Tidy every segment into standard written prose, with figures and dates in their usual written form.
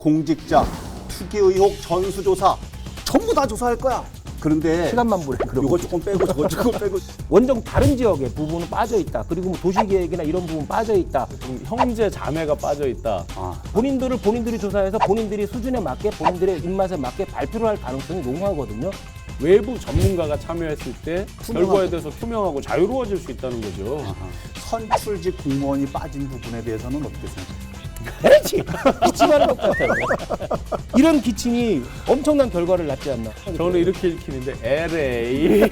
공직자, 투기 의혹 전수조사 전부 다 조사할 거야. 그런데 시간만 보내. 이거 조금 빼고 저거 조금 빼고 원정 다른 지역에 부분은 빠져 있다. 그리고 뭐 도시계획이나 이런 부분 빠져 있다. 형제 자매가 빠져 있다. 본인들이 조사해서 본인들이 수준에 맞게 본인들의 입맛에 맞게 발표를 할 가능성이 농후하거든요. 외부 전문가가 참여했을 때 결과에 대해서 투명하고 자유로워질 수 있다는 거죠. 선출직 공무원이 빠진 부분에 대해서는 어떻게 생각해요? 그렇지. 기침하는 것 같아요. 이런 기침이 엄청난 결과를 낳지 않나. 저는 이렇게 읽히는데 LA.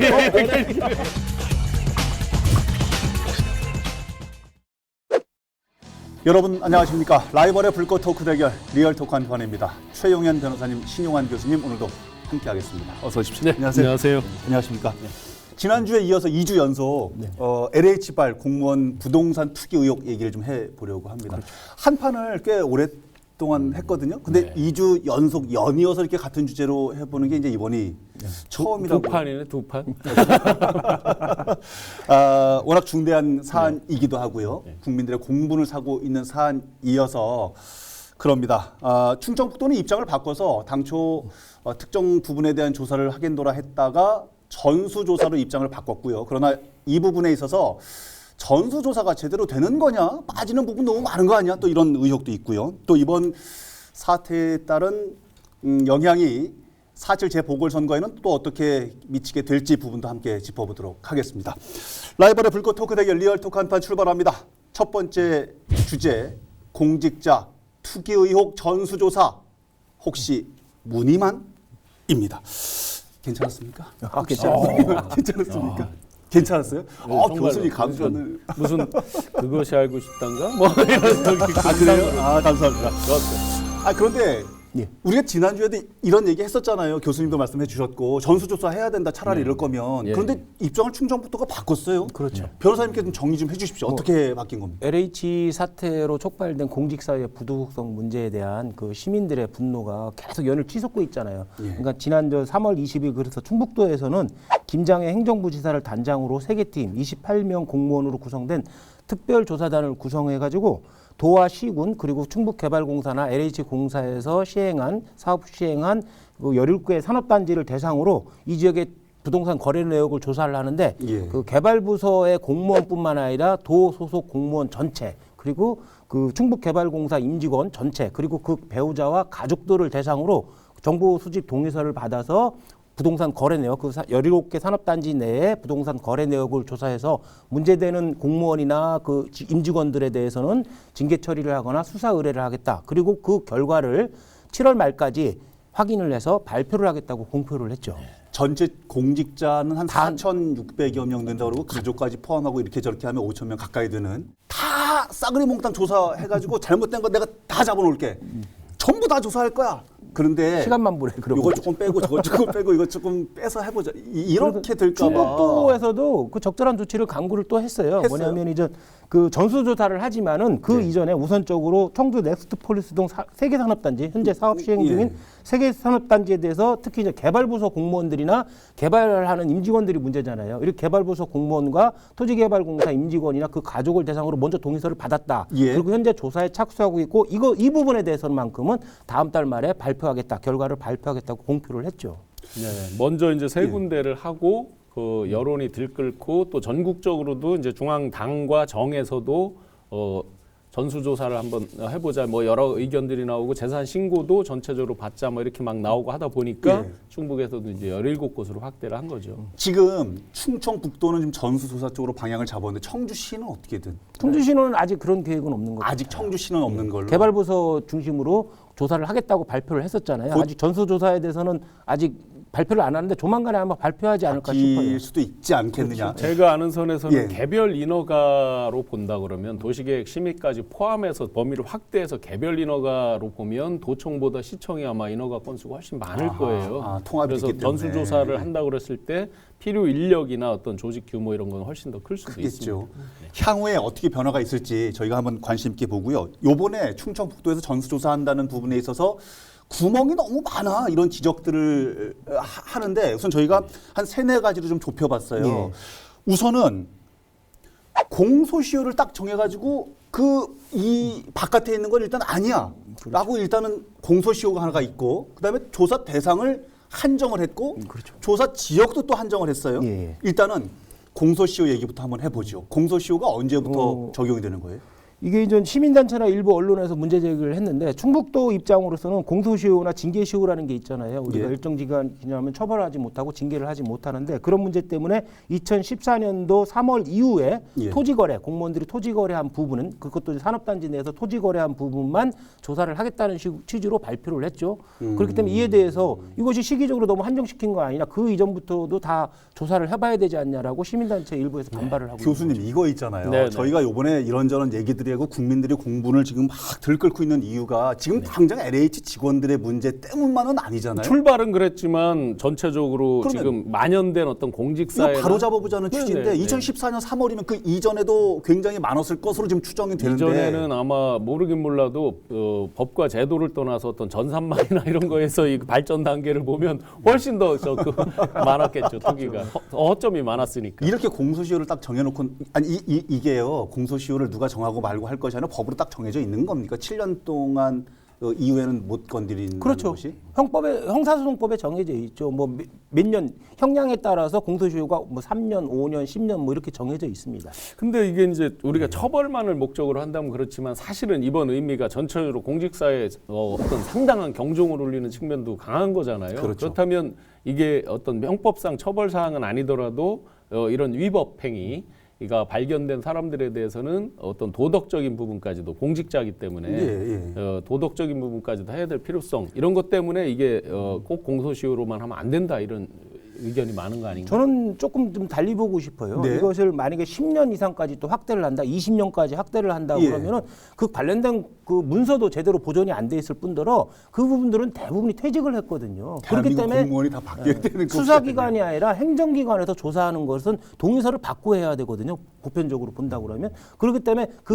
여러분 안녕하십니까? 라이벌의 불꽃 토크 대결 리얼 토크 한판입니다. 최용현 변호사님, 신용환 교수님 오늘도 함께하겠습니다. 어서 오십시오. 네, 안녕하세요. 안녕하십니까? 지난주에 이어서 2주 연속 LH발 공무원 부동산 투기 의혹 얘기를 좀 해보려고 합니다. 그렇죠. 한 판을 꽤 오랫동안 했거든요. 근데 2주 연속 연이어서 이렇게 같은 주제로 해보는 게 이제 이번이 처음이라고. 두 판이네, 두 판. 워낙 중대한 사안이기도 하고요. 국민들의 공분을 사고 있는 사안이어서 그럽니다. 충청북도는 입장을 바꿔서 당초 특정 부분에 대한 조사를 하겠노라 했다가 전수조사로 입장을 바꿨고요. 그러나 이 부분에 있어서 전수조사가 제대로 되는 거냐? 빠지는 부분 너무 많은 거 아니야? 또 이런 의혹도 있고요. 또 이번 사태에 따른 영향이 4.7 재보궐선거에는 또 어떻게 미치게 될지 부분도 함께 짚어보도록 하겠습니다. 라이벌의 불꽃 토크 대결 리얼 토크 한판 출발합니다. 첫 번째 주제, 공직자 투기 의혹 전수조사 혹시 문의만입니다. 괜찮았습니까? 괜찮았습니다. 괜찮았습니까? 괜찮았어요? 정말로. 교수님 감사를. 무슨 그것이 알고 싶단가? 뭐 이런 그래요? 감사합니다. 좋았어요. 그런데 예. 우리가 지난주에도 이런 얘기 했었잖아요. 교수님도 말씀해 주셨고 전수조사 해야 된다 차라리 이럴 거면. 예. 그런데 입장을 충청북도가 바꿨어요. 그렇죠. 변호사님께 좀 정리 좀 해주십시오. 어떻게 바뀐 겁니까? LH 사태로 촉발된 공직사회 부도덕성 문제에 대한 그 시민들의 분노가 계속 연을 치솟고 있잖아요. 그러니까 지난 3월 20일 그래서 충북도에서는 김장애 행정부지사를 단장으로 3개 팀 28명 공무원으로 구성된 특별조사단을 구성해가지고 도와 시군 그리고 충북개발공사나 LH공사에서 사업 시행한 그 17개 산업단지를 대상으로 이 지역의 부동산 거래 내역을 조사를 하는데 그 개발부서의 공무원뿐만 아니라 도 소속 공무원 전체 그리고 그 충북개발공사 임직원 전체 그리고 그 배우자와 가족들을 대상으로 정보 수집 동의서를 받아서 부동산 거래 내역, 그 17개 산업단지 내에 부동산 거래 내역을 조사해서 문제되는 공무원이나 그 임직원들에 대해서는 징계 처리를 하거나 수사 의뢰를 하겠다. 그리고 그 결과를 7월 말까지 확인을 해서 발표를 하겠다고 공표를 했죠. 전체 공직자는 한 4,600여 명 된다고 그러고 가족까지 포함하고 이렇게 저렇게 하면 5,000명 가까이 되는 다 싸그리 몽땅 조사해가지고 잘못된 거 내가 다 잡아놓을게. 전부 다 조사할 거야. 그런데 시간만 보내. 이거 조금 빼고 저거 조금 빼고 이거 조금 빼서 해보자. 이렇게 될까 봐. 충북도에서도 그 적절한 조치를 강구를 또 했어요. 뭐냐면 이제 그 전수조사를 하지만은 그 이전에 우선적으로 청주 넥스트 폴리스동 3개 산업단지 현재 사업 시행 중인 3개 산업단지에 대해서 특히 이제 개발부서 공무원들이나 개발하는 임직원들이 문제잖아요. 이렇게 개발부서 공무원과 토지개발공사 임직원이나 그 가족을 대상으로 먼저 동의서를 받았다. 그리고 현재 조사에 착수하고 있고 이 부분에 대해서만큼은 다음 달 말에 발표하겠다. 결과를 발표하겠다고 공표를 했죠. 네, 먼저 이제 세 군데를 하고 그 여론이 들끓고 또 전국적으로도 이제 중앙당과 정에서도 전수조사를 한번 해보자 뭐 여러 의견들이 나오고 재산 신고도 전체적으로 받자 뭐 이렇게 막 나오고 하다 보니까 충북에서도 이제 17곳으로 확대를 한 거죠. 지금 충청북도는 좀 전수조사 쪽으로 방향을 잡았는데 청주시는 어떻게든 청주시는 아직 그런 계획은 없는 거죠. 아직 청주시는 없는 걸로. 개발부서 중심으로 조사를 하겠다고 발표를 했었잖아요. 아직 전수조사에 대해서는 아직 발표를 안 하는데 조만간에 아마 발표하지 않을까 싶어요. 바뀔 수도 있지 않겠느냐. 제가 아는 선에서는 개별 인허가로 본다 그러면 도시계획 심의까지 포함해서 범위를 확대해서 개별 인허가로 보면 도청보다 시청이 아마 인허가 건수가 훨씬 많을 거예요. 통합이 그래서 있기 때문에. 전수조사를 한다고 그랬을 때 필요 인력이나 어떤 조직 규모 이런 건 훨씬 더 클 수도 있습니다. 향후에 어떻게 변화가 있을지 저희가 한번 관심 있게 보고요. 요번에 충청북도에서 전수조사한다는 부분에 있어서 구멍이 너무 많아 이런 지적들을 하는데 우선 저희가 한 3-4가지로 좀 좁혀봤어요. 우선은 공소시효를 딱 정해가지고 이 바깥에 있는 건 일단 아니야. 그렇죠. 라고 일단은 공소시효가 하나가 있고 그다음에 조사 대상을 한정을 했고 그렇죠. 조사 지역도 또 한정을 했어요. 예. 일단은 공소시효 얘기부터 한번 해보죠. 공소시효가 언제부터 적용이 되는 거예요? 이게 이제 시민단체나 일부 언론에서 문제 제기를 했는데 충북도 입장으로서는 공소시효나 징계시효라는 게 있잖아요. 우리가 예. 일정 기간 지나면 처벌하지 못하고 징계를 하지 못하는데 그런 문제 때문에 2014년도 3월 이후에 예. 토지거래, 공무원들이 토지거래한 부분은 그것도 산업단지 내에서 토지거래한 부분만 조사를 하겠다는 취지로 발표를 했죠. 그렇기 때문에 이에 대해서 이것이 시기적으로 너무 한정시킨 거 아니냐. 그 이전부터도 다 조사를 해봐야 되지 않냐라고 시민단체 일부에서 반발을 하고 교수님 있는 이거 있잖아요. 네, 네. 저희가 이번에 이런저런 얘기들이 하고 국민들이 공분을 지금 막 들끓고 있는 이유가 지금 당장 LH 직원들의 문제 때문만은 아니잖아요. 출발은 그랬지만 전체적으로 그러면 지금 만연된 어떤 공직사회 이거 바로 잡아보자는 네네, 취지인데 네. 2014년 3월이면 그 이전에도 굉장히 많았을 것으로 지금 추정이 되는데 이전에는 아마 모르긴 몰라도 법과 제도를 떠나서 어떤 전산망이나 이런 거에서 이 발전 단계를 보면 훨씬 더 많았겠죠. 투기가 허점이 많았으니까. 이렇게 공소시효를 딱 정해놓고 아니 이게요 공소시효를 누가 정하고 말고 할 것이 아니라 법으로 딱 정해져 있는 겁니까? 7년 동안 이후에는 못 건드리는 그렇죠. 것이? 형사소송법에 정해져 있죠. 뭐 몇 년 형량에 따라서 공소시효가 뭐 3년, 5년, 10년 뭐 이렇게 정해져 있습니다. 근데 이게 이제 우리가 처벌만을 목적으로 한다면 그렇지만 사실은 이번 의미가 전체적으로 공직사회에 어떤 상당한 경종을 울리는 측면도 강한 거잖아요. 그렇죠. 그렇다면 이게 어떤 형법상 처벌 사항은 아니더라도 이런 위법 행위가 발견된 사람들에 대해서는 어떤 도덕적인 부분까지도 공직자이기 때문에 도덕적인 부분까지도 해야 될 필요성 이런 것 때문에 이게 꼭 공소시효로만 하면 안 된다 이런 의견이 많은 거 아닌가요? 저는 조금 좀 달리 보고 싶어요. 네. 이것을 만약에 10년 이상까지 또 확대를 한다, 20년까지 확대를 한다 예. 그러면은 그 관련된 그 문서도 제대로 보존이 안 돼 있을 뿐더러 그 부분들은 대부분이 퇴직을 했거든요. 그렇기 대한민국 때문에 공무원이 다 바뀌어야 되는 거 수사기관이 아니라 행정기관에서 조사하는 것은 동의서를 받고 해야 되거든요. 보편적으로 본다 그러면 그렇기 때문에 그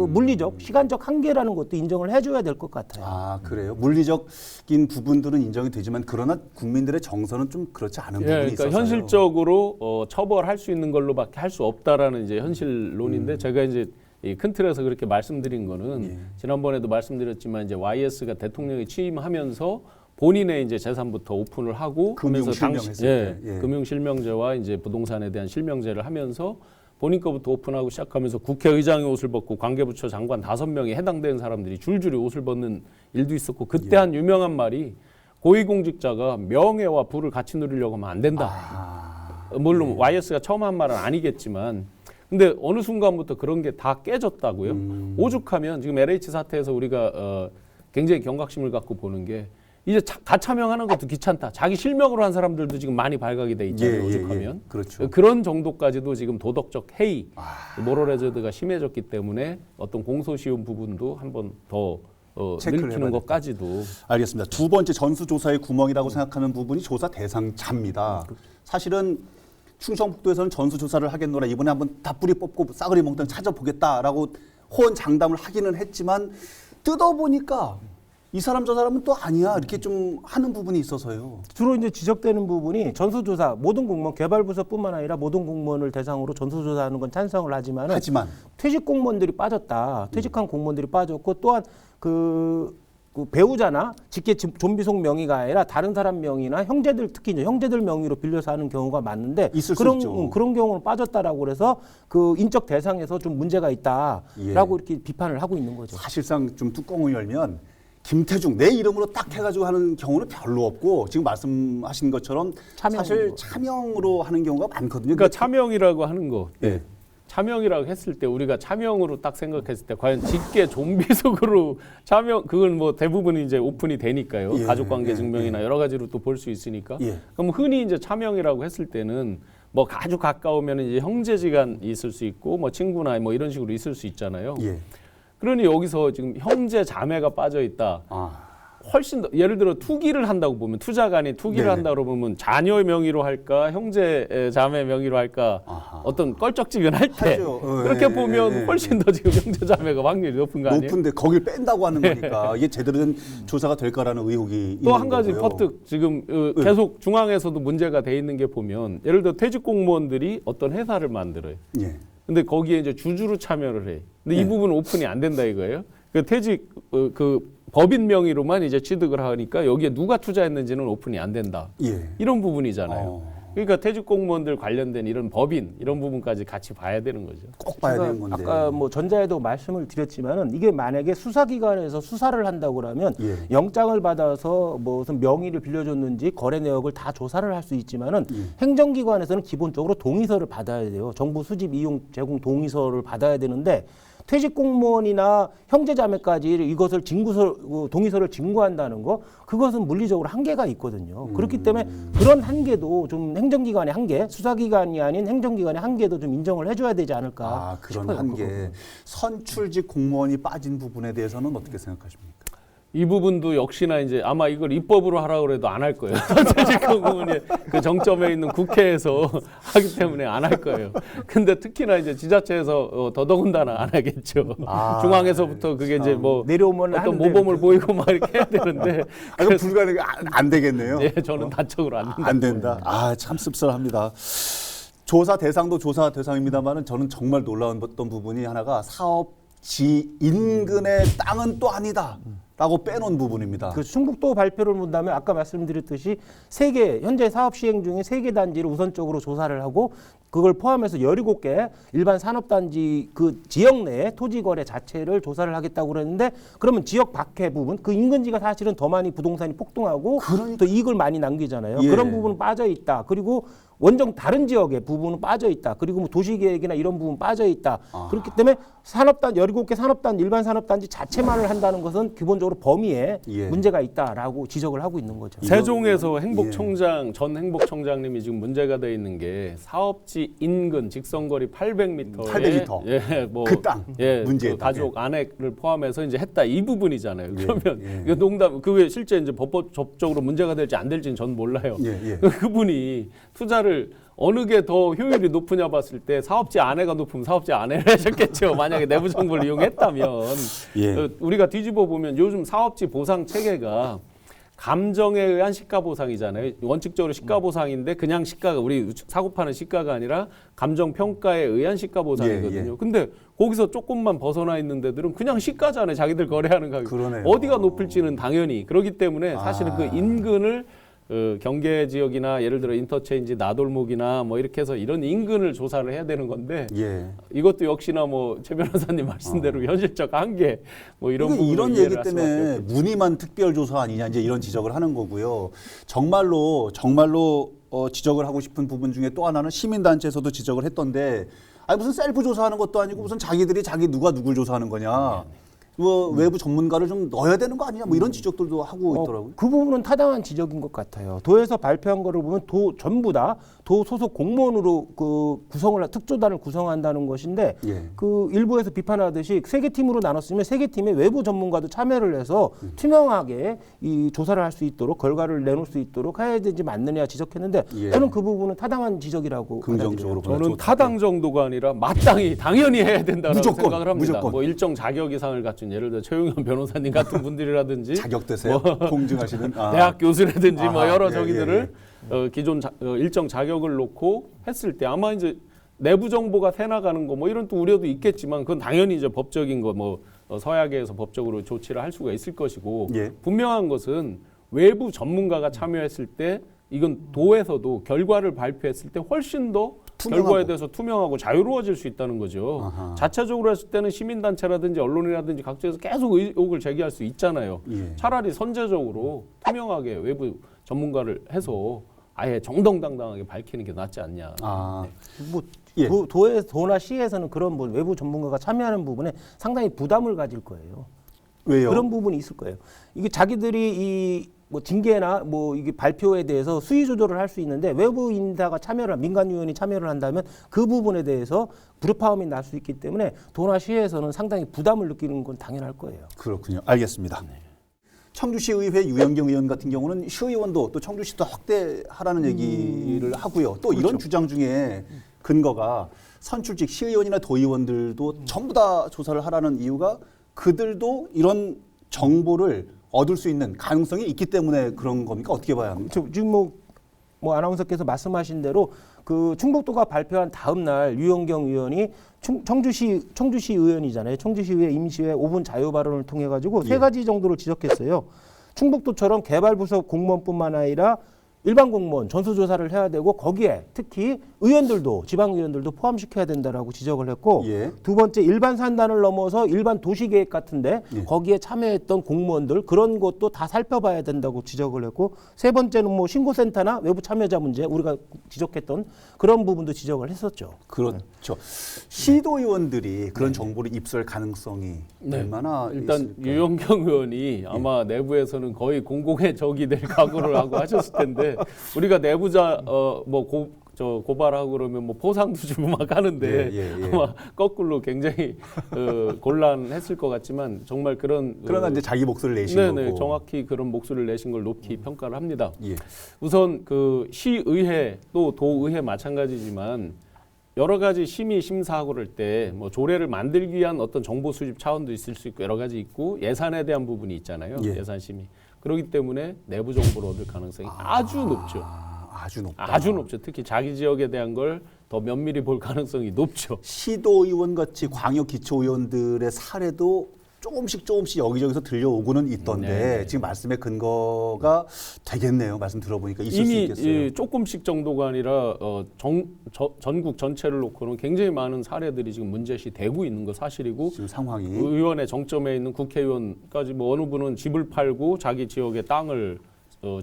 물리적, 시간적 한계라는 것도 인정을 해줘야 될 것 같아요. 아 그래요? 물리적인 부분들은 인정이 되지만 그러나 국민들의 정서는 좀 그렇지 않은 부분이 그러니까 있어서요. 현실적으로 처벌할 수 있는 걸로밖에 할 수 없다라는 이제 현실론인데 제가 이제 이 큰 틀에서 그렇게 말씀드린 거는 지난번에도 말씀드렸지만 이제 YS가 대통령이 취임하면서 본인의 이제 재산부터 오픈을 하고 금융 실명했을 때. 금융 실명제와 이제 부동산에 대한 실명제를 하면서 본인 거부터 오픈하고 시작하면서 국회의장이 옷을 벗고 관계부처 장관 5명이 해당되는 사람들이 줄줄이 옷을 벗는 일도 있었고 그때 한 유명한 말이 고위공직자가 명예와 부를 같이 누리려고 하면 안 된다. 물론 YS가 처음 한 말은 아니겠지만 근데 어느 순간부터 그런 게 다 깨졌다고요. 오죽하면 지금 LH 사태에서 우리가 굉장히 경각심을 갖고 보는 게 이제 가차명하는 것도 귀찮다. 자기 실명으로 한 사람들도 지금 많이 발각이 돼 있잖아요. 오죽하면. 그렇죠. 그런 정도까지도 지금 도덕적 해이, 모럴 해저드가 심해졌기 때문에 어떤 공소시효 부분도 한번 더 체크를 늘리는 해봐야 것까지도. 알겠습니다. 두 번째 전수조사의 구멍이라고 생각하는 부분이 조사 대상자입니다. 사실은 충청북도에서는 전수조사를 하겠노라 이번에 한번 다 뿌리 뽑고 싸그리 몽땅 찾아보겠다라고 호언장담을 하기는 했지만 뜯어보니까 이 사람 저 사람은 또 아니야 이렇게 좀 하는 부분이 있어서요. 주로 이제 지적되는 부분이 전수조사 모든 공무원 개발부서뿐만 아니라 모든 공무원을 대상으로 전수조사하는 건 찬성을 하지만 퇴직 공무원들이 빠졌다. 퇴직한 공무원들이 빠졌고 또한 그 배우자나 직계 좀비속 명의가 아니라 다른 사람 명의나 형제들 특히 이제 형제들 명의로 빌려서 하는 경우가 많은데 있을 수 그런 있죠. 그런 경우는 빠졌다라고 그래서 그 인적 대상에서 좀 문제가 있다라고 이렇게 비판을 하고 있는 거죠. 사실상 좀 뚜껑을 열면 김태중 내 이름으로 딱 해가지고 하는 경우는 별로 없고 지금 말씀하신 것처럼 사실 차명으로 하는 경우가 많거든요. 그러니까 차명이라고 하는 거. 예. 차명이라고 했을 때 우리가 차명으로 딱 생각했을 때 과연 직계 좀비속으로 차명 그건 뭐 대부분 이제 오픈이 되니까요. 가족관계 증명이나 여러 가지로 또 볼 수 있으니까. 그럼 흔히 이제 차명이라고 했을 때는 뭐 아주 가까우면 이제 형제지간 있을 수 있고 뭐 친구나 뭐 이런 식으로 있을 수 있잖아요. 그러니 여기서 지금 형제 자매가 빠져 있다. 훨씬 더 예를 들어 투기를 한다고 보면 투자가 아닌 투기를 한다고 보면 자녀의 명의로 할까 형제 자매 명의로 할까 어떤 껄쩍지근할 때 그렇게 보면 훨씬 더 지금 형제 자매가 확률이 높은 거 아니에요? 높은데 거길 뺀다고 하는 거니까 이게 제대로 된 조사가 될까라는 의혹이 또 한 있는 가지 거고요. 퍼뜩 지금 계속 중앙에서도 문제가 돼 있는 게 보면 예를 들어 퇴직 공무원들이 어떤 회사를 만들어요. 근데 거기에 이제 주주로 참여를 해. 근데 이 부분 오픈이 안 된다 이거예요. 그 퇴직 그 법인 명의로만 이제 취득을 하니까 여기에 누가 투자했는지는 오픈이 안 된다. 이런 부분이잖아요. 그러니까 퇴직 공무원들 관련된 이런 법인 이런 부분까지 같이 봐야 되는 거죠. 꼭 봐야 되는 건데. 아까 뭐 전자에도 말씀을 드렸지만은 이게 만약에 수사기관에서 수사를 한다고 그러면 영장을 받아서 뭐 무슨 명의를 빌려줬는지 거래 내역을 다 조사를 할 수 있지만은 행정기관에서는 기본적으로 동의서를 받아야 돼요. 정부 수집 이용 제공 동의서를 받아야 되는데 퇴직 공무원이나 형제자매까지 이것을 동의서를 진구한다는 거 그것은 물리적으로 한계가 있거든요. 그렇기 때문에 그런 한계도 좀 행정기관의 한계, 수사기관이 아닌 행정기관의 한계도 좀 인정을 해줘야 되지 않을까 그런 싶어요. 한계. 선출직 공무원이 빠진 부분에 대해서는 어떻게 생각하십니까? 이 부분도 역시나 이제 아마 이걸 입법으로 하라고 해도 안 할 거예요. 퇴직 공무원이 그 정점에 있는 국회에서 하기 때문에 안 할 거예요. 근데 특히나 이제 지자체에서 더더군다나 안 하겠죠. 중앙에서부터 그게 이제 뭐 내려오면 어떤 하는데 모범을 보이고 막 이렇게 해야 되는데 이거 불가능 안 되겠네요. 예, 저는 단적으로 안 된다. 안 된다. 참 씁쓸합니다. 조사 대상도 조사 대상입니다만은 저는 정말 놀라웠던 부분이 하나가 사업지 인근의 땅은 또 아니다. 라고 빼놓은 부분입니다. 그 충북도 발표를 본다면 아까 말씀드렸듯이 현재 사업 시행 중인 3개 단지를 우선적으로 조사를 하고 그걸 포함해서 17개 일반 산업단지 그 지역 내에 토지 거래 자체를 조사를 하겠다고 그랬는데 그러면 지역 밖의 부분 그 인근지가 사실은 더 많이 부동산이 폭등하고 또 이익을 많이 남기잖아요. 그런 부분은 빠져 있다. 그리고 원정 다른 지역의 부분은 빠져 있다. 그리고 뭐 도시계획이나 이런 부분 빠져 있다. 그렇기 때문에 17개 산업단지 일반 산업단지 자체만을 한다는 것은 기본적으로 범위에 문제가 있다라고 지적을 하고 있는 거죠. 세종에서 행복청장 전 행복청장님이 지금 문제가 돼 있는 게 사업지 인근 직선거리 800m에 800m. 뭐 그 땅. 문제의 그 가족 아내를 포함해서 이제 했다 이 부분이잖아요. 그러면 이거 농담 그게 실제 이제 법적으로 문제가 될지 안 될지는 전 몰라요. 그분이 투자를 어느 게 더 효율이 높으냐 봤을 때 사업지 아내가 높으면 사업지 아내를 하셨겠죠. 만약에 내부 정보를 이용했다면 우리가 뒤집어 보면 요즘 사업지 보상 체계가 감정에 의한 시가 보상이잖아요. 원칙적으로 시가 보상인데 그냥 시가가 우리 사고 파는 시가가 아니라 감정 평가에 의한 시가 보상이거든요. 근데 거기서 조금만 벗어나 있는 데들은 그냥 시가잖아요. 자기들 거래하는 가격. 그러네요. 어디가 높을지는 당연히 그렇기 때문에 사실은 그 인근을 경계 지역이나 예를 들어 인터체인지 나돌목이나 뭐 이렇게 해서 이런 인근을 조사를 해야 되는 건데 이것도 역시나 뭐 최 변호사님 말씀대로 현실적 한계 뭐 이런 부분을 이런 이해를 얘기 할 때문에 수밖에 무늬만 특별조사 아니냐 이제 이런 지적을 하는 거고요. 정말로 지적을 하고 싶은 부분 중에 또 하나는 시민단체에서도 지적을 했던데 무슨 셀프 조사하는 것도 아니고 무슨 자기들이 누가 누굴 조사하는 거냐. 뭐 외부 전문가를 좀 넣어야 되는 거 아니냐 뭐 이런 지적들도 하고 있더라고요. 그 부분은 타당한 지적인 것 같아요. 도에서 발표한 거를 보면 전부 다 도 소속 공무원으로 그 특조단을 구성한다는 것인데 그 일부에서 비판하듯이 3개 팀으로 나눴으면 3개 팀의 외부 전문가도 참여를 해서 투명하게 이 조사를 할 수 있도록 결과를 내놓을 수 있도록 해야 되지 맞느냐 지적했는데 저는 그 부분은 타당한 지적이라고 긍정적으로 저는 타당 정도가 아니라 마땅히 당연히 해야 된다라고 생각을 합니다. 무조건. 뭐 일정 자격 이상을 갖춘 예를 들어 최용현 변호사님 같은 분들이라든지 자격되세요? 공증하시는 대학 교수라든지 뭐 여러 저기들을 기존 일정 자격을 놓고 했을 때 아마 이제 내부 정보가 새나가는 거 뭐 이런 또 우려도 있겠지만 그건 당연히 이제 법적인 거 뭐 서야계에서 법적으로 조치를 할 수가 있을 것이고 분명한 것은 외부 전문가가 참여했을 때 이건 도에서도 결과를 발표했을 때 훨씬 더 결과에 대해서 투명하고 자유로워질 수 있다는 거죠. 자체적으로 했을 때는 시민단체라든지 언론이라든지 각지에서 계속 의혹을 제기할 수 있잖아요. 차라리 선제적으로 투명하게 외부 전문가를 해서 아예 정정당당하게 밝히는 게 낫지 않냐. 도나 시에서는 그런 뭐 외부 전문가가 참여하는 부분에 상당히 부담을 가질 거예요. 왜요? 그런 부분이 있을 거예요. 이게 자기들이 뭐 징계나 뭐 이게 발표에 대해서 수위 조절을 할 수 있는데 외부 인사가 민간 요원이 참여를 한다면 그 부분에 대해서 불협화음이 날 수 있기 때문에 도나 시에서는 상당히 부담을 느끼는 건 당연할 거예요. 그렇군요. 알겠습니다. 청주시의회 유영경 의원 같은 경우는 시의원도 또 청주시도 확대하라는 얘기를 하고요. 또 이런 주장 중에 근거가 선출직 시의원이나 도의원들도 전부 다 조사를 하라는 이유가 그들도 이런 정보를 얻을 수 있는 가능성이 있기 때문에 그런 겁니까? 어떻게 봐야 합니까? 지금 뭐 아나운서께서 말씀하신 대로 그 충북도가 발표한 다음 날 유영경 의원이 청주시 의원이잖아요. 청주시의회 임시회 5분 자유 발언을 통해 가지고 세 가지 정도를 지적했어요. 충북도처럼 개발부서 공무원뿐만 아니라 일반 공무원 전수조사를 해야 되고 거기에 특히 의원들도 지방 의원들도 포함시켜야 된다라고 지적을 했고 예. 두 번째 일반 산단을 넘어서 일반 도시계획 같은데 거기에 참여했던 공무원들 그런 것도 다 살펴봐야 된다고 지적을 했고 세 번째는 뭐 신고센터나 외부 참여자 문제 우리가 지적했던 그런 부분도 지적을 했었죠. 그렇죠. 시도의원들이 그런 정보를 입수할 가능성이 얼마나 일단 있을까요? 유영경 의원이 아마 내부에서는 거의 공공의 적이 될 각오를 하고 하셨을 텐데 우리가 내부자 고발하고 그러면 뭐 포상도 주고 막 하는데 아마 거꾸로 굉장히 곤란했을 것 같지만 정말 그러나 이제 자기 목소리를 내신 네네, 거고. 정확히 그런 목소리를 내신 걸 높이 평가를 합니다. 예. 우선 그 시의회 또 도의회 마찬가지지만 여러 가지 심의 심사하고 그럴 때 뭐 조례를 만들기 위한 어떤 정보 수집 차원도 있을 수 있고 여러 가지 있고 예산에 대한 부분이 있잖아요. 예산 심의. 그렇기 때문에 내부 정보를 얻을 가능성이 아주 높죠. 아주 높다. 아주 높죠. 특히 자기 지역에 대한 걸 더 면밀히 볼 가능성이 높죠. 시도의원 같이 광역 기초의원들의 사례도 조금씩 여기저기서 들려오고는 있던데 네. 지금 말씀의 근거가 되겠네요. 말씀 들어보니까 있을 수 이미 있겠어요. 조금씩 정도가 아니라 전국 전체를 놓고는 굉장히 많은 사례들이 지금 문제시 되고 있는 거 사실이고 지금 상황이 의원의 정점에 있는 국회의원까지 뭐 어느 분은 집을 팔고 자기 지역의 땅을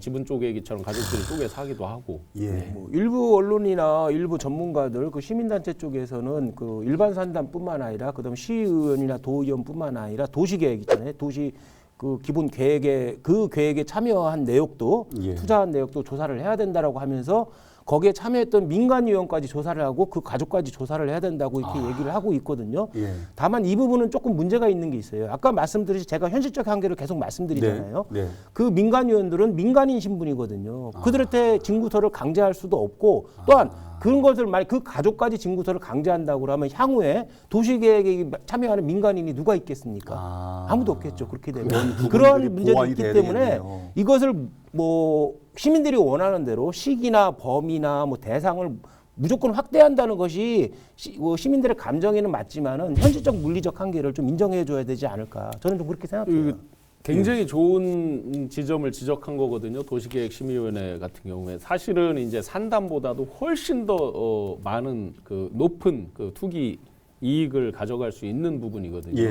지분 쪼개기처럼 가족들이 쪼개 사기도 하고. 예. 뭐 일부 언론이나 일부 전문가들 그 시민단체 쪽에서는 그 일반 산단뿐만 아니라 그다음 시의원이나 도의원뿐만 아니라 도시계획 있잖아요. 도시 그 기본 계획에 그 계획에 참여한 내역도 투자한 내역도 조사를 해야 된다라고 하면서 거기에 참여했던 민간 위원까지 조사를 하고 그 가족까지 조사를 해야 된다고 이렇게 얘기를 하고 있거든요. 다만 이 부분은 조금 문제가 있는 게 있어요. 아까 말씀드렸듯이 제가 현실적 한계를 계속 말씀드리잖아요. 네. 그 민간 위원들은 민간인 신분이거든요. 그들한테 징구서를 강제할 수도 없고 또한 그런 것을 만약 그 가족까지 징구서를 강제한다고 그러면 향후에 도시계획에 참여하는 민간인이 누가 있겠습니까? 아무도 없겠죠. 그렇게 되면 그런 문제도 있기 때문에 되겠네요. 이것을 뭐 시민들이 원하는 대로 시기나 범위나 뭐 대상을 무조건 확대한다는 것이 시민들의 감정에는 맞지만은 현실적 물리적 한계를 좀 인정해줘야 되지 않을까. 저는 좀 그렇게 생각해요. 굉장히 좋은 지점을 지적한 거거든요. 도시계획심의위원회 같은 경우에 사실은 이제 산단보다도 훨씬 더 많은 그 높은 그 투기 이익을 가져갈 수 있는 부분이거든요.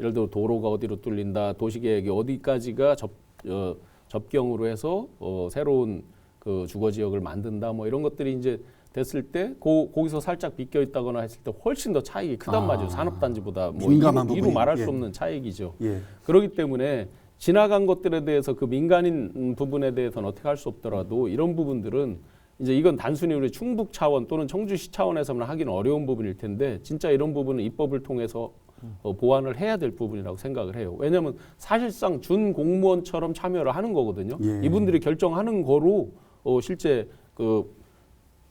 예를 들어 도로가 어디로 뚫린다, 도시계획이 어디까지가 접경으로 해서 새로운 그 주거 지역을 만든다, 뭐 이런 것들이 이제 됐을 때 거기서 살짝 비껴 있다거나 했을 때 훨씬 더 차익이 크단 말이죠. 산업단지보다 뭐 이루 말할 수 없는 차익이죠. 그렇기 때문에 지나간 것들에 대해서 그 민간인 부분에 대해서는 어떻게 할 수 없더라도 이런 부분들은 이제 이건 단순히 우리 충북 차원 또는 청주시 차원에서만 하기는 어려운 부분일 텐데 진짜 이런 부분은 입법을 통해서 보완을 해야 될 부분이라고 생각을 해요. 왜냐하면 사실상 준 공무원처럼 참여를 하는 거거든요. 이분들이 결정하는 거로 실제 그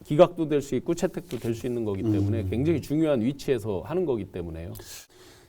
기각도 될 수 있고 채택도 될 수 있는 거기 때문에 굉장히 중요한 위치에서 하는 거기 때문에요.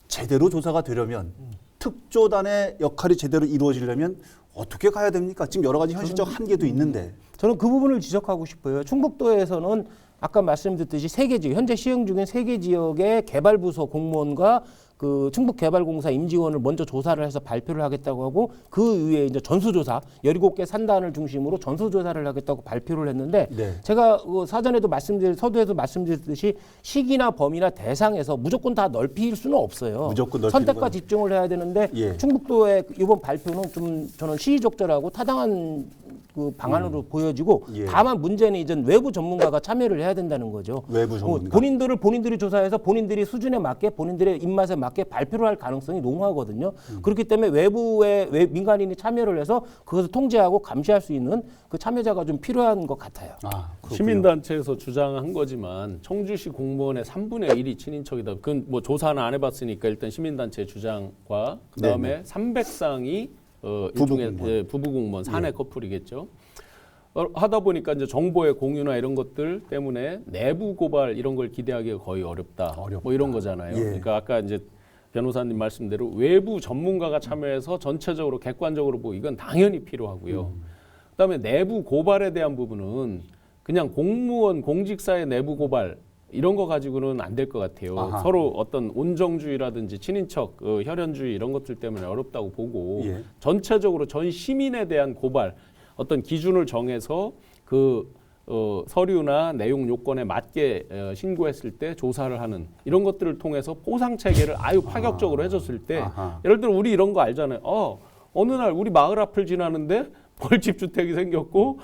제대로 조사가 되려면 특조단의 역할이 제대로 이루어지려면 어떻게 가야 됩니까? 지금 여러 가지 현실적 한계도 있는데. 저는 그 부분을 지적하고 싶어요. 충북도에서는 아까 말씀드렸듯이 3개 지역, 현재 시행 중인 3개 지역의 개발부서 공무원과 그 충북개발공사 임직원을 먼저 조사를 해서 발표를 하겠다고 하고 그 위에 이제 전수조사 17개 산단을 중심으로 전수조사를 하겠다고 발표를 했는데 제가 사전에도 서두에도 말씀드렸듯이 시기나 범위나 대상에서 무조건 다 넓힐 수는 없어요. 선택과 집중을 해야 되는데 충북도의 이번 발표는 좀 저는 시의적절하고 타당한 그 방안으로 보여지고 다만 문제는 이제 외부 전문가가 참여를 해야 된다는 거죠. 외부 전문가. 본인들이 조사해서 본인들이 수준에 맞게 본인들의 입맛에 맞게 발표를 할 가능성이 농후하거든요. 그렇기 때문에 외부의 민간인이 참여를 해서 그것을 통제하고 감시할 수 있는 그 참여자가 좀 필요한 것 같아요. 시민단체에서 주장한 거지만 청주시 공무원의 3분의 1이 친인척이다. 그건 뭐 조사는 안 해봤으니까 일단 시민단체 주장과 그다음에 300상이 일종의 부부공무원 사내 커플이겠죠. 하다 보니까 이제 정보의 공유나 이런 것들 때문에 내부 고발 이런 걸 기대하기가 거의 어렵다. 뭐 이런 거잖아요. 그러니까 아까 이제 변호사님 말씀대로 외부 전문가가 참여해서 전체적으로 객관적으로 보고 이건 당연히 필요하고요. 그다음에 내부 고발에 대한 부분은 그냥 공무원 공직사회 내부 고발 이런 거 가지고는 안 될 것 같아요. 아하. 서로 어떤 온정주의라든지 친인척, 혈연주의 이런 것들 때문에 어렵다고 보고 예. 전체적으로 전 시민에 대한 고발 어떤 기준을 정해서 그 서류나 내용 요건에 맞게 신고했을 때 조사를 하는 이런 것들을 통해서 포상 체계를 아유 파격적으로 해줬을 때 아하. 예를 들어 우리 이런 거 알잖아요. 어느 날 우리 마을 앞을 지나는데 벌집 주택이 생겼고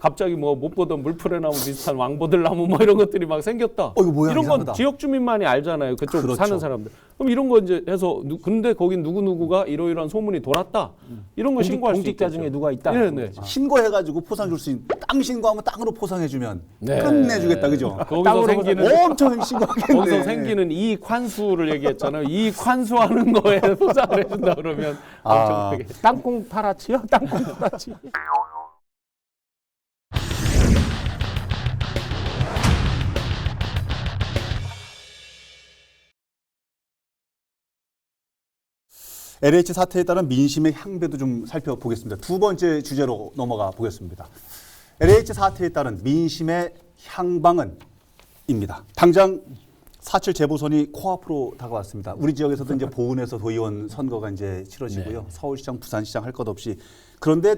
갑자기 뭐 못 보던 물풀의 나무 비슷한 왕보들 나무 뭐 이런 것들이 막 생겼다. 이거 뭐야, 이런 이상하다. 건 지역 주민만이 알잖아요. 그쪽 그렇죠. 사는 사람들. 그럼 이런 거 이제 해서 근데 거긴 누구누구가 이러이러한 소문이 돌았다. 이런 거 신고할 수 공직자 있겠죠. 중에 누가 있다. 네, 네. 신고해가지고 포상 줄 수 있는 땅 신고하면 땅으로 포상해주면 네. 끝내주겠다, 그죠? 거기서 땅으로 생기는 엄청 신고하겠네. 거기서 생기는 이익 환수를 얘기했잖아요. 이익 환수하는 거에 포상을 해준다 그러면 엄청나게. 땅콩 파라치요? 땅콩 파라치. LH 사태에 따른 민심의 향배도 좀 살펴보겠습니다. 두 번째 주제로 넘어가 보겠습니다. LH 사태에 따른 민심의 향방은입니다. 당장 4.7 재보선이 코앞으로 다가왔습니다. 우리 지역에서도 이제 보은에서 도의원 선거가 이제 치러지고요. 네. 서울시장, 부산시장 할 것 없이. 그런데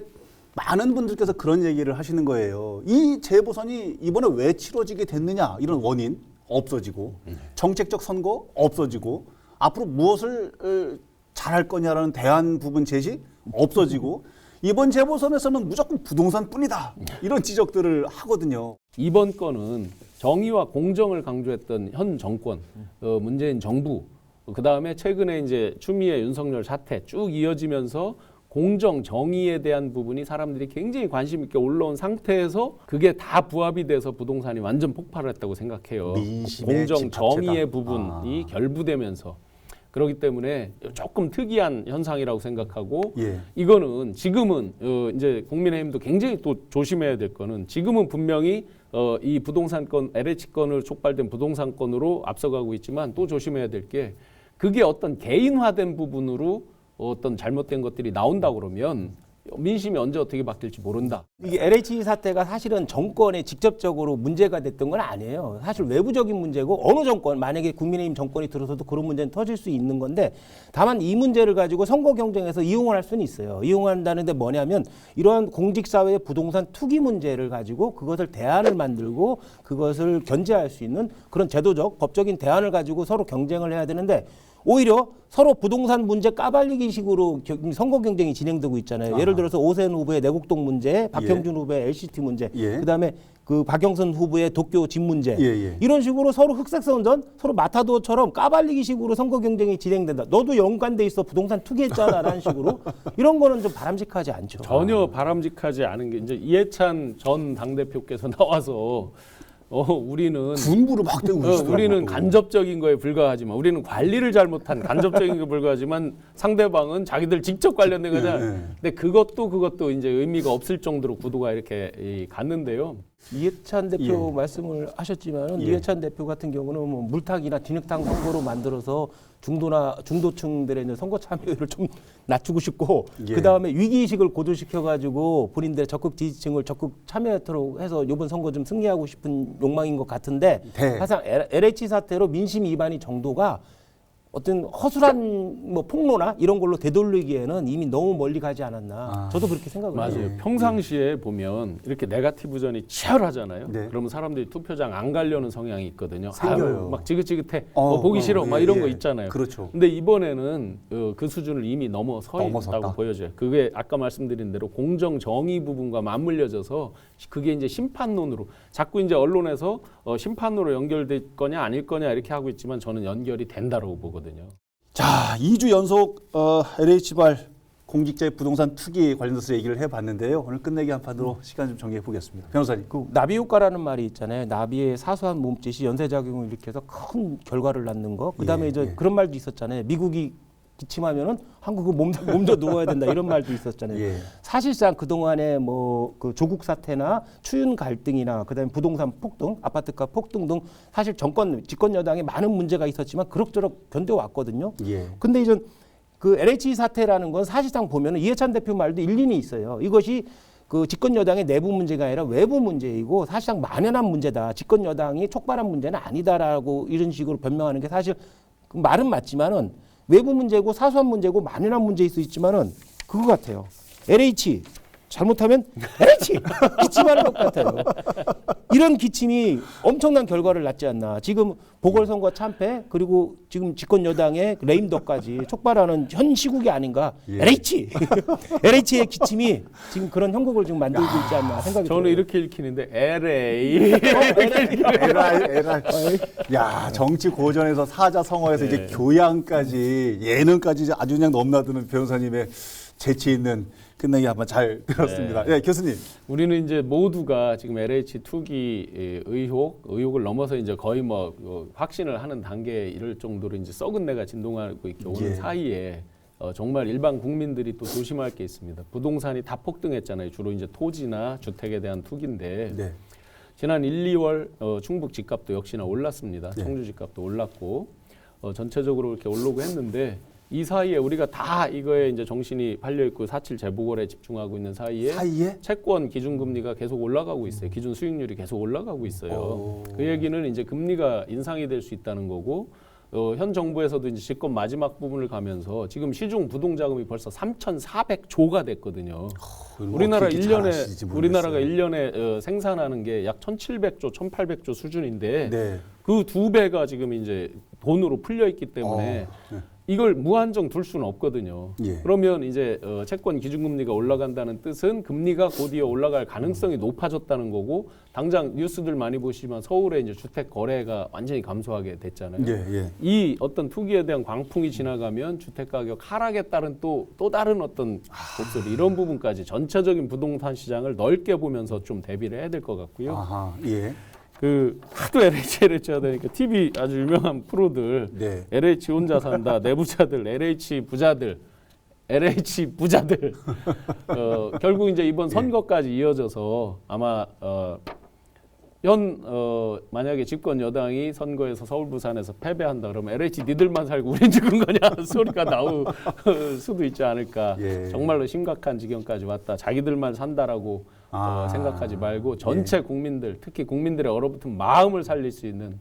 많은 분들께서 그런 얘기를 하시는 거예요. 이 재보선이 이번에 왜 치러지게 됐느냐 이런 원인 없어지고 정책적 선거 없어지고 앞으로 무엇을 잘할 거냐라는 대안 부분 제시 없어지고 이번 재보선에서는 무조건 부동산뿐이다 이런 지적들을 하거든요. 이번 건은 정의와 공정을 강조했던 현 정권, 문재인 정부, 그 다음에 최근에 이제 추미애 윤석열 사태 쭉 이어지면서 공정, 정의에 대한 부분이 사람들이 굉장히 관심 있게 올라온 상태에서 그게 다 부합이 돼서 부동산이 완전 폭발했다고 생각해요. 민심의 공정, 집합체다. 정의의 부분이 결부되면서 그렇기 때문에 조금 특이한 현상이라고 생각하고 예. 이거는 지금은 이제 국민의힘도 굉장히 또 조심해야 될 거는 지금은 분명히 이 부동산건 LH 건을 촉발된 부동산건으로 앞서가고 있지만 또 조심해야 될 게 그게 어떤 개인화된 부분으로 어떤 잘못된 것들이 나온다 그러면 민심이 언제 어떻게 바뀔지 모른다. 이게 LH 사태가 사실은 정권에 직접적으로 문제가 됐던 건 아니에요. 사실 외부적인 문제고 어느 정권, 만약에 국민의힘 정권이 들어서도 그런 문제는 터질 수 있는 건데 다만 이 문제를 가지고 선거 경쟁에서 이용을 할 수는 있어요. 이용한다는데 뭐냐면 이러한 공직사회의 부동산 투기 문제를 가지고 그것을 대안을 만들고 그것을 견제할 수 있는 그런 제도적, 법적인 대안을 가지고 서로 경쟁을 해야 되는데 오히려 서로 부동산 문제 까발리기 식으로 선거 경쟁이 진행되고 있잖아요. 예를 들어서 오세훈 후보의 내곡동 문제, 박형준 후보의 LCT 문제, 그다음에 그 박영선 후보의 도쿄 집 문제 이런 식으로 서로 흑색 선전, 서로 마타도어처럼 까발리기 식으로 선거 경쟁이 진행된다. 너도 연관돼 있어 부동산 투기했잖아라는 식으로 이런 거는 좀 바람직하지 않죠. 전혀 바람직하지 않은 게 이제 이해찬 전 당대표께서 나와서 우리는 군부를 막 대고 있더라고요. 우리는 간접적인 거에 불과하지만 우리는 관리를 잘못한 간접적인 거에 불과하지만 상대방은 자기들 직접 관련된 거잖아요. 근데 그것도 이제 의미가 없을 정도로 구도가 이렇게 갔는데요. 이해찬 대표 말씀을 하셨지만 이해찬 대표 같은 경우는 뭐 물타기나 진흙탕 선거로 만들어서 중도층들의 이제 선거 참여율을 좀 낮추고 싶고 그 다음에 위기의식을 고조시켜가지고 본인들의 적극 지지층을 적극 참여하도록 해서 이번 선거 좀 승리하고 싶은 욕망인 것 같은데 항상 LH 사태로 민심 이반이 정도가 어떤 허술한 뭐 폭로나 이런 걸로 되돌리기에는 이미 너무 멀리 가지 않았나. 저도 그렇게 생각을 해요. 맞아요. 평상시에 보면 이렇게 네거티브전이 치열하잖아요. 그러면 사람들이 투표장 안 가려는 성향이 있거든요. 생겨요. 막 지긋지긋해. 보기 싫어. 막 이런 거 있잖아요. 그렇죠. 근데 이번에는 그 수준을 이미 넘어서 넘어섰다. 있다고 보여져요. 그게 아까 말씀드린 대로 공정 정의 부분과 맞물려져서 그게 이제 심판론으로 자꾸 이제 언론에서 심판으로 연결될 거냐 아닐 거냐 이렇게 하고 있지만 저는 연결이 된다라고 보거든요. 자, 2주 연속 LH발 공직자의 부동산 투기 관련해서 얘기를 해봤는데요. 오늘 끝내기 한 판으로 시간 좀 정리해 보겠습니다. 변호사님. 그 나비 효과라는 말이 있잖아요. 나비의 사소한 몸짓이 연쇄작용을 일으켜서 큰 결과를 낳는 거. 그다음에 이제 그런 말도 있었잖아요. 미국이 기침하면은 한국은 몸져 누워야 된다 이런 말도 있었잖아요. 사실상 그 동안에 뭐 그 조국 사태나 추윤 갈등이나 그다음에 부동산 폭등, 아파트값 폭등 등 사실 집권 여당에 많은 문제가 있었지만 그럭저럭 견뎌왔거든요. 근데 이제 그 LH 사태라는 건 사실상 보면은 이해찬 대표 말도 일리는 있어요. 이것이 그 집권 여당의 내부 문제가 아니라 외부 문제이고 사실상 만연한 문제다. 집권 여당이 촉발한 문제는 아니다라고 이런 식으로 변명하는 게 사실 그 말은 맞지만은 외부 문제고 사소한 문제고 만연한 문제일 수 있지만은 그거 같아요. LH 잘못하면 LH 기침하는 것 같아요. 이런 기침이 엄청난 결과를 낳지 않나. 지금 보궐선거 참패 그리고 지금 집권 여당의 레임덕까지 촉발하는 현 시국이 아닌가. 예. LH LH의 기침이 지금 그런 형국을 지금 만들고 있지 않나 생각이 저는 들어요. 이렇게 읽히는데 LA. 에라. 야, 정치 고전에서 사자성어에서 이제 교양까지 예능까지 이제 아주 그냥 넘나드는 변호사님의 재치 있는 끝내기 한번 잘 들었습니다. 예, 교수님. 우리는 이제 모두가 지금 LH 투기 의혹을 넘어서 이제 거의 뭐 확신을 하는 단계에 이를 정도로 이제 썩은 내가 진동하고 이렇게 오는 예. 사이에 정말 일반 국민들이 또 조심할 게 있습니다. 부동산이 다 폭등했잖아요. 주로 이제 토지나 주택에 대한 투기인데 네. 지난 1, 2월 충북 집값도 역시나 올랐습니다. 네. 청주 집값도 올랐고 전체적으로 이렇게 오르고 했는데 이 사이에 우리가 다 이거에 이제 정신이 팔려 있고 사칠 재보궐에 집중하고 있는 사이에 채권 기준금리가 계속 올라가고 있어요. 기준 수익률이 계속 올라가고 있어요. 그 얘기는 이제 금리가 인상이 될 수 있다는 거고 현 정부에서도 이제 집권 마지막 부분을 가면서 지금 시중 부동 자금이 벌써 3,400조가 됐거든요. 우리나라가 1년에 생산하는 게 약 1,700조, 1,800조 수준인데 네. 그 2배가 지금 이제 돈으로 풀려 있기 때문에 이걸 무한정 둘 수는 없거든요. 예. 그러면 이제 채권 기준금리가 올라간다는 뜻은 금리가 곧이어 올라갈 가능성이 높아졌다는 거고 당장 뉴스들 많이 보시면 서울의 이제 주택 거래가 완전히 감소하게 됐잖아요. 예. 이 어떤 투기에 대한 광풍이 지나가면 주택 가격 하락에 따른 또 다른 어떤 곡소리 이런 부분까지 전체적인 부동산 시장을 넓게 보면서 좀 대비를 해야 될 것 같고요. 아하, 예. 그 하도 LH 하다 보니까 TV 아주 유명한 프로들 네. LH 혼자 산다 내부자들 LH 부자들 결국 이제 이번 선거까지 이어져서 아마 만약에 집권 여당이 선거에서 서울 부산에서 패배한다 그러면 LH 니들만 살고 우린 죽은 거냐 소리가 나올 수도 있지 않을까. 예. 정말로 심각한 지경까지 왔다. 자기들만 산다라고 생각하지 말고 전체 국민들 특히 국민들의 얼어붙은 마음을 살릴 수 있는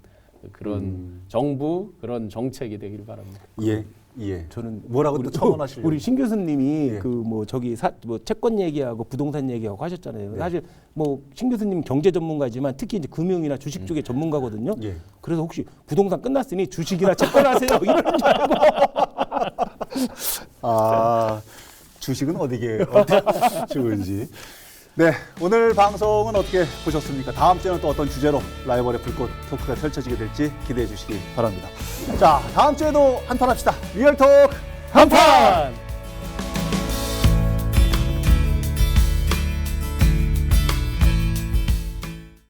그런 정부 그런 정책이 되길 바랍니다. 예. 저는 뭐라고 또 첨언하시려고? 우리 신 교수님이 예. 그 뭐 저기 뭐 채권 얘기하고 부동산 얘기하고 하셨잖아요. 사실 뭐 신 교수님 경제 전문가지만 특히 이제 금융이나 주식 쪽의 전문가거든요. 예. 그래서 혹시 부동산 끝났으니 주식이나 채권 하세요 이런 줄 알고. 아, 주식은 어디게 좋은지. 네, 오늘 방송은 어떻게 보셨습니까? 다음 주에는 또 어떤 주제로 라이벌의 불꽃 토크가 펼쳐지게 될지 기대해 주시기 바랍니다. 자, 다음 주에도 한판 합시다. 리얼톡 한판!